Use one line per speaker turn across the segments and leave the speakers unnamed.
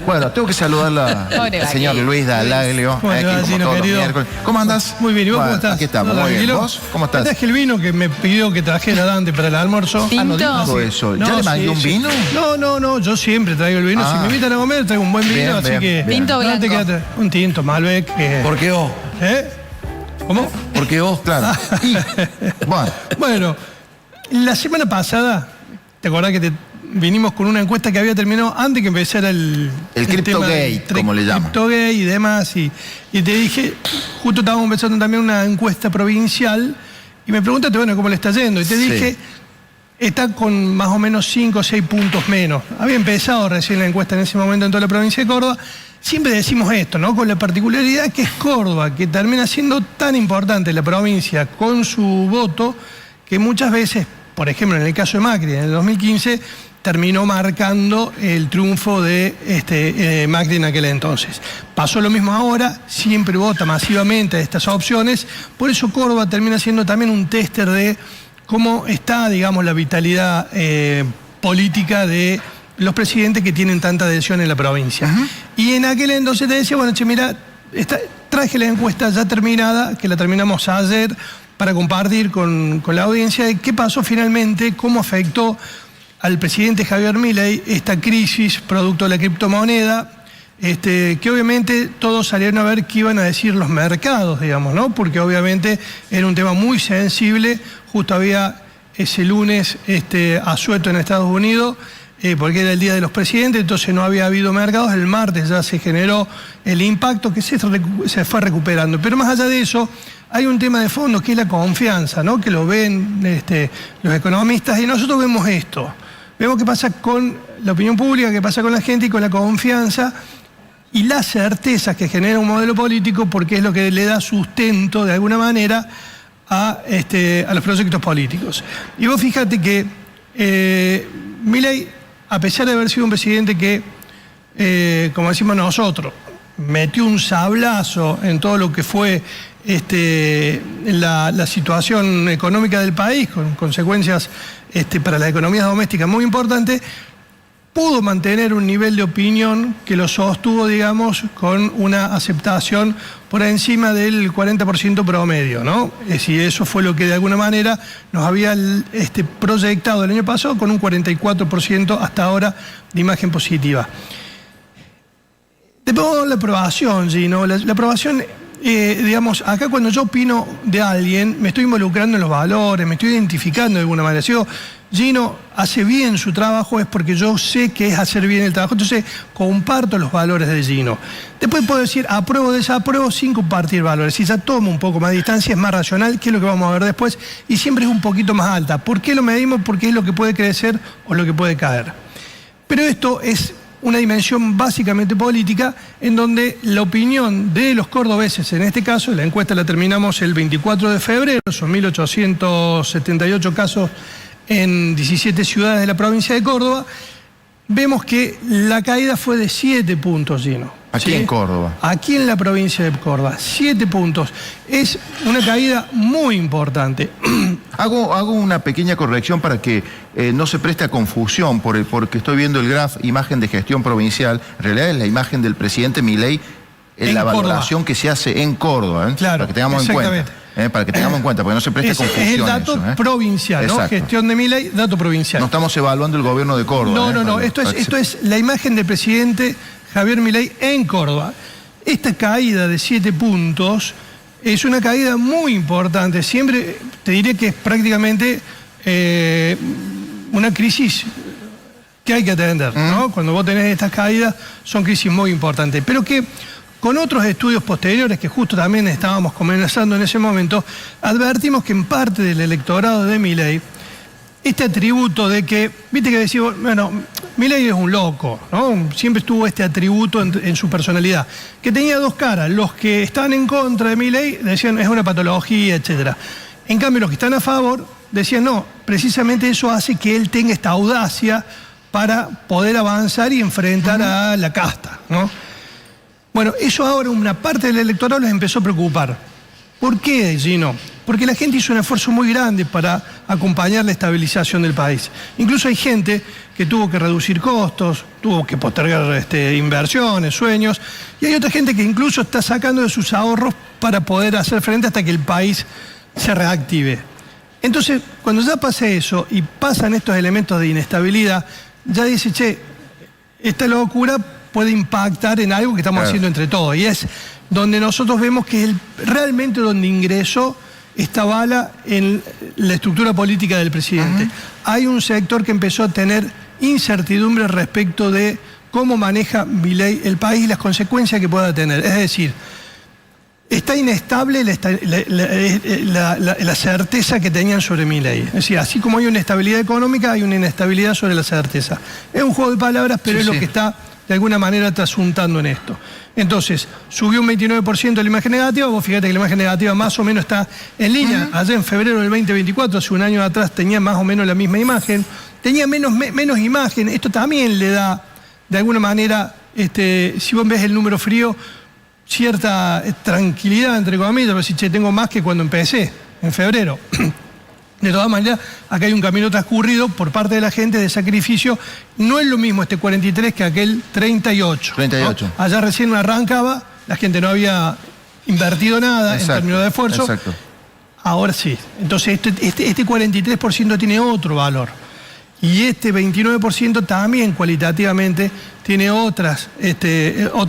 Bueno, tengo que saludar al señor Luis Dallaglio. ¿Cómo andás?
Muy bien, ¿y vos cómo estás?
Aquí estamos, muy bien. ¿Vos cómo estás?
Traje el vino que me pidió que trajera Dante para el almuerzo.
¿Tinto? Eso. ¿Ya le mandé un vino?
No, yo siempre traigo el vino. Si me invitan a comer, traigo un buen vino, así que...
¿Tinto o blanco?
Un tinto, Malbec.
¿Por qué vos?
¿Cómo?
Porque vos, claro.
Bueno, la semana pasada, ¿te acordás que vinimos con una encuesta que había terminado antes que empezara el
CryptoGate, como le llaman?
CryptoGate y demás. Y te dije, justo estábamos empezando también una encuesta provincial y me preguntaste, bueno, ¿cómo le está yendo? Y te dije, está con más o menos 5 o 6 puntos menos. Había empezado recién la encuesta en ese momento en toda la provincia de Córdoba. Siempre decimos esto, ¿no? Con la particularidad que es Córdoba, que termina siendo tan importante la provincia con su voto, que muchas veces, por ejemplo, en el caso de Macri, en el 2015, terminó marcando el triunfo de Macri en aquel entonces. Pasó lo mismo ahora, siempre vota masivamente a estas opciones, por eso Córdoba termina siendo también un tester de cómo está, digamos, la vitalidad política de los presidentes que tienen tanta adhesión en la provincia. Y en aquel entonces te decía, bueno, che, mira, traje la encuesta ya terminada, que la terminamos ayer, para compartir con la audiencia de qué pasó finalmente, cómo afectó al presidente Javier Milei esta crisis producto de la criptomoneda, que obviamente todos salieron a ver qué iban a decir los mercados, digamos, ¿no? Porque obviamente era un tema muy sensible, justo había ese lunes asueto en Estados Unidos, porque era el Día de los Presidentes, entonces no había habido mercados, el martes ya se generó el impacto que se fue recuperando. Pero más allá de eso, hay un tema de fondo que es la confianza, ¿no? Que lo ven los economistas y nosotros vemos esto. Vemos qué pasa con la opinión pública, qué pasa con la gente y con la confianza y las certezas que genera un modelo político, porque es lo que le da sustento de alguna manera a los proyectos políticos. Y vos fíjate que Milei, a pesar de haber sido un presidente que, como decimos nosotros, metió un sablazo en todo lo que fue la situación económica del país, con consecuencias para las economías domésticas muy importantes, pudo mantener un nivel de opinión que lo sostuvo, digamos, con una aceptación por encima del 40% promedio, ¿no? Y eso fue lo que de alguna manera nos había proyectado el año pasado con un 44% hasta ahora de imagen positiva. Después la aprobación, Gino, la aprobación, digamos, acá cuando yo opino de alguien, me estoy involucrando en los valores, me estoy identificando de alguna manera. Si digo, Gino hace bien su trabajo, es porque yo sé que es hacer bien el trabajo, entonces comparto los valores de Gino. Después puedo decir apruebo o desapruebo sin compartir valores. Si ya tomo un poco más de distancia, es más racional, que es lo que vamos a ver después, y siempre es un poquito más alta. ¿Por qué lo medimos? Porque es lo que puede crecer o lo que puede caer. Pero esto es una dimensión básicamente política, en donde la opinión de los cordobeses, en este caso, la encuesta la terminamos el 24 de febrero, son 1.878 casos en 17 ciudades de la provincia de Córdoba, vemos que la caída fue de 7 puntos, Gino.
Aquí en Córdoba.
Aquí en la provincia de Córdoba, 7 puntos. Es una caída muy importante.
Hago una pequeña corrección para que no se preste a confusión, porque estoy viendo el graph imagen de gestión provincial. En realidad es la imagen del presidente Milei en la valoración que se hace en Córdoba.
Claro,
para que tengamos en cuenta. Para que tengamos en cuenta, porque no se preste confusión.
Es el dato provincial, ¿no? Gestión de Milei, dato provincial.
No estamos evaluando el gobierno de Córdoba.
No. Esto es la imagen del presidente Javier Milei en Córdoba. Esta caída de 7 puntos es una caída muy importante. Siempre te diré que es prácticamente una crisis que hay que atender, ¿no? Cuando vos tenés estas caídas, son crisis muy importantes. Pero que con otros estudios posteriores, que justo también estábamos conversando en ese momento, advertimos que en parte del electorado de Milei, este atributo de que, viste que decimos, bueno, Milei es un loco, ¿no? Siempre estuvo este atributo en su personalidad, que tenía dos caras. Los que estaban en contra de Milei decían es una patología, etc. En cambio, los que están a favor decían no, precisamente eso hace que él tenga esta audacia para poder avanzar y enfrentar a la casta, ¿no? Bueno, eso ahora una parte del electorado les empezó a preocupar. ¿Por qué, Gino? porque la gente hizo un esfuerzo muy grande para acompañar la estabilización del país. Incluso hay gente que tuvo que reducir costos, tuvo que postergar inversiones, sueños, y hay otra gente que incluso está sacando de sus ahorros para poder hacer frente hasta que el país se reactive. Entonces, cuando ya pasa eso y pasan estos elementos de inestabilidad, ya dice, che, esta locura puede impactar en algo que estamos haciendo entre todos. Y es donde nosotros vemos que es realmente donde ingresó esta bala en la estructura política del presidente. Hay un sector que empezó a tener incertidumbre respecto de cómo maneja Milei el país y las consecuencias que pueda tener. Es decir, está inestable la certeza que tenían sobre Milei. Es decir, así como hay una inestabilidad económica, hay una inestabilidad sobre la certeza. Es un juego de palabras, pero es lo que está de alguna manera trasuntando en esto. Entonces, subió un 29% la imagen negativa. Vos fíjate que la imagen negativa más o menos está en línea. Allá en febrero del 2024, hace un año atrás, tenía más o menos la misma imagen. Tenía menos imagen. Esto también le da, de alguna manera, si vos ves el número frío, cierta tranquilidad, entre comillas, pero si tengo más que cuando empecé, en febrero. De todas maneras, acá hay un camino transcurrido por parte de la gente de sacrificio. No es lo mismo este 43 que aquel 38.
38.
¿No? Allá recién arrancaba, la gente no había invertido nada en términos de esfuerzo. Exacto. Ahora sí. Entonces este 43% tiene otro valor. Y este 29% también cualitativamente tiene otros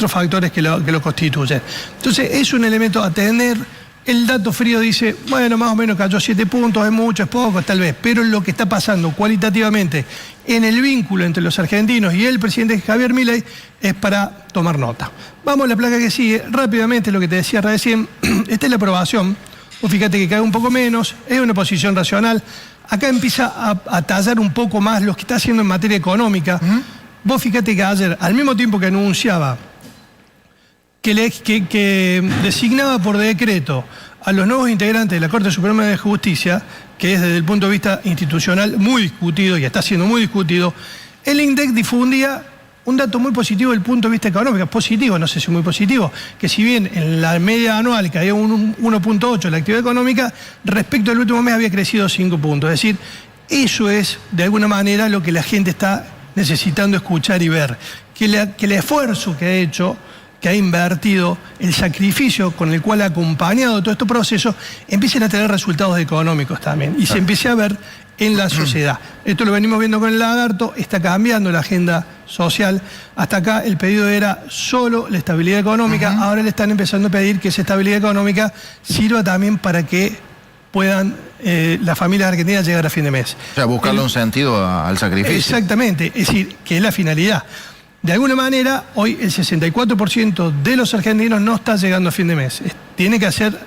factores que lo constituyen. Entonces es un elemento a tener. El dato frío dice, bueno, más o menos cayó 7 puntos, es mucho, es poco, tal vez. Pero lo que está pasando cualitativamente en el vínculo entre los argentinos y el presidente Javier Milei es para tomar nota. Vamos a la placa que sigue. Rápidamente, lo que te decía recién, esta es la aprobación. Vos fíjate que cae un poco menos, es una posición racional. Acá empieza a tallar un poco más lo que está haciendo en materia económica. Vos fíjate que ayer, al mismo tiempo que anunciaba que designaba por decreto a los nuevos integrantes de la Corte Suprema de Justicia, que es desde el punto de vista institucional muy discutido y está siendo muy discutido, el INDEC difundía un dato muy positivo desde el punto de vista económico, positivo, no sé si muy positivo, que si bien en la media anual caía un 1.8 la actividad económica, respecto al último mes había crecido 5 puntos. Es decir, eso es de alguna manera lo que la gente está necesitando escuchar y ver, que el esfuerzo que ha hecho, que ha invertido, el sacrificio con el cual ha acompañado todo este proceso, empiecen a tener resultados económicos también y se empiece a ver en la sociedad. Esto lo venimos viendo con el lagarto, está cambiando la agenda social. Hasta acá el pedido era solo la estabilidad económica, ahora le están empezando a pedir que esa estabilidad económica sirva también para que puedan las familias argentinas llegar a fin de mes.
O sea, buscarle un sentido al sacrificio.
Exactamente, es decir, que es la finalidad. De alguna manera, hoy el 64% de los argentinos no está llegando a fin de mes. Tiene que hacer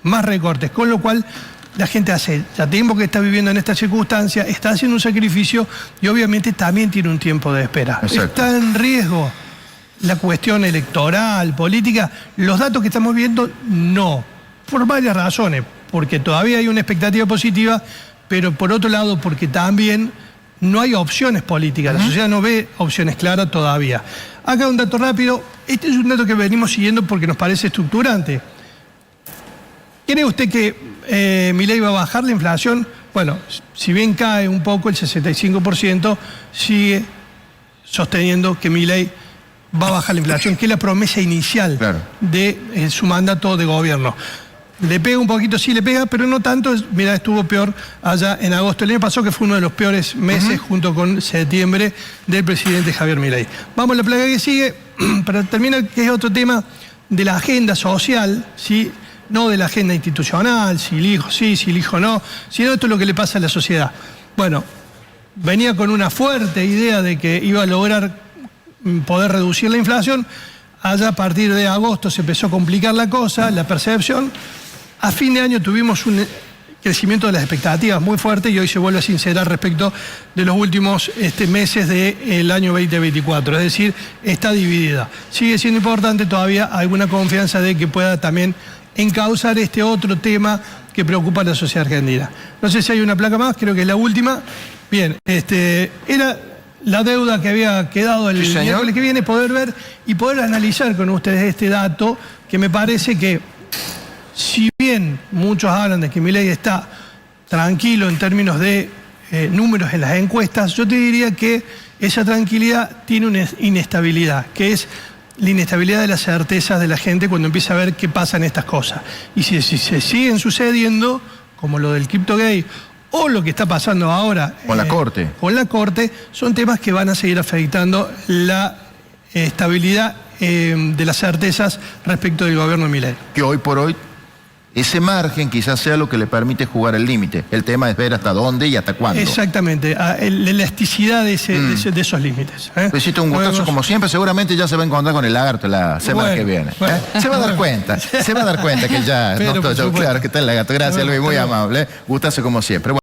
más recortes, con lo cual la gente hace ya tiempo que está viviendo en esta circunstancia, está haciendo un sacrificio y obviamente también tiene un tiempo de espera. Exacto. Está en riesgo la cuestión electoral, política. Los datos que estamos viendo, no. Por varias razones. Porque todavía hay una expectativa positiva, pero por otro lado, porque también no hay opciones políticas, la sociedad no ve opciones claras todavía. Acá un dato rápido, este es un dato que venimos siguiendo porque nos parece estructurante. ¿Cree usted que Milei va a bajar la inflación? Bueno, si bien cae un poco, el 65% sigue sosteniendo que Milei va a bajar la inflación, que es la promesa inicial de su mandato de gobierno. Le pega un poquito, sí le pega, pero no tanto. Mira, estuvo peor allá en agosto. El año pasado que fue uno de los peores meses junto con septiembre del presidente Javier Milei. Vamos a la placa que sigue, para terminar, que es otro tema de la agenda social, ¿sí? No de la agenda institucional, si elijo sí, si elijo no, sino esto es lo que le pasa a la sociedad. Bueno, venía con una fuerte idea de que iba a lograr poder reducir la inflación. Allá a partir de agosto se empezó a complicar la cosa, la percepción. A fin de año tuvimos un crecimiento de las expectativas muy fuerte y hoy se vuelve a sincerar respecto de los últimos meses del año 2024. Es decir, está dividida. Sigue siendo importante todavía alguna confianza de que pueda también encauzar este otro tema que preocupa a la sociedad argentina. No sé si hay una placa más, creo que es la última. Bien, era la deuda que había quedado el miércoles que viene, poder ver y poder analizar con ustedes este dato que me parece que si bien muchos hablan de que Milei está tranquilo en términos de números en las encuestas, yo te diría que esa tranquilidad tiene una inestabilidad, que es la inestabilidad de las certezas de la gente cuando empieza a ver qué pasa en estas cosas. Y si se siguen sucediendo, como lo del CryptoGate o lo que está pasando ahora
con la Corte.
Con la Corte, son temas que van a seguir afectando la estabilidad de las certezas respecto del gobierno de Milei.
Que hoy por hoy ese margen quizás sea lo que le permite jugar el límite. El tema es ver hasta dónde y hasta cuándo.
Exactamente, la elasticidad de esos límites.
Besito, un gustazo como siempre. Seguramente ya se va a encontrar con el lagarto la semana que viene. Se va a dar cuenta, que ya no estoy yo, claro que está el lagarto. Gracias, Luis, muy amable. Gustazo como siempre.